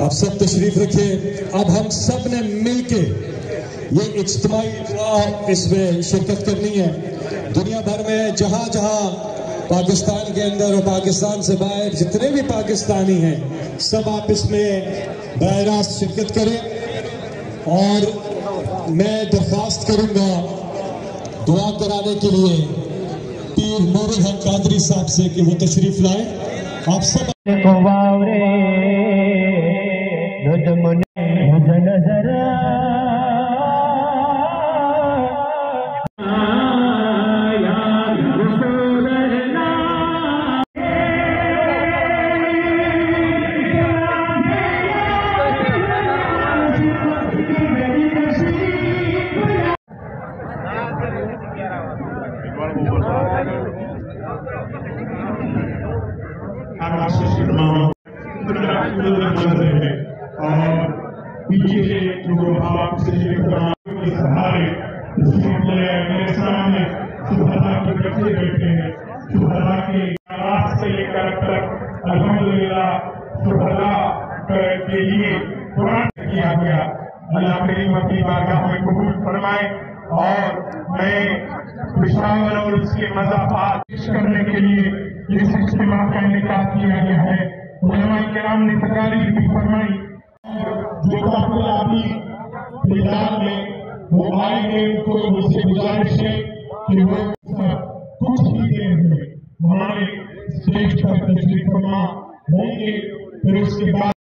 आप सब तशरीफ रखें। अब हम सब ने मिलके ये इज्तिमाई दुआ इसमें शिरकत करनी है। दुनिया भर में जहां जहां पाकिस्तान के अंदर और पाकिस्तान से बाहर जितने भी पाकिस्तानी हैं, सब आप इसमें बराह शिरकत करें। और मैं दरख्वास्त करूंगा दुआ कराने के लिए पीर नूरुल हक कादरी साहब से कि वो तशरीफ लाए। आप सब और पीछे जो आपसे सहारे मेरे सामने सुबह के बच्चे बैठे हैं। सुबह के आवाज से लेकर अब तक अल्हम्दुलिल्लाह सुबह के लिए कुरान किया गया। अल्लाह करीम अपनी बारगाह में कबूल फरमाए। और मैं पेशावर और इसके मज़ाफात पेश करने के लिए इस इज्तिमा का इनेकाद किया गया है। उलमाए किराम ने तकारीर भी फरमाई और जो काफिला अभी मैदान में वो आएंगे, उनको मुझसे गुजारिश है कि वो कुछ ही देर में हमारे स्टेज पर तशरीफ फरमा होंगे। फिर उसके बाद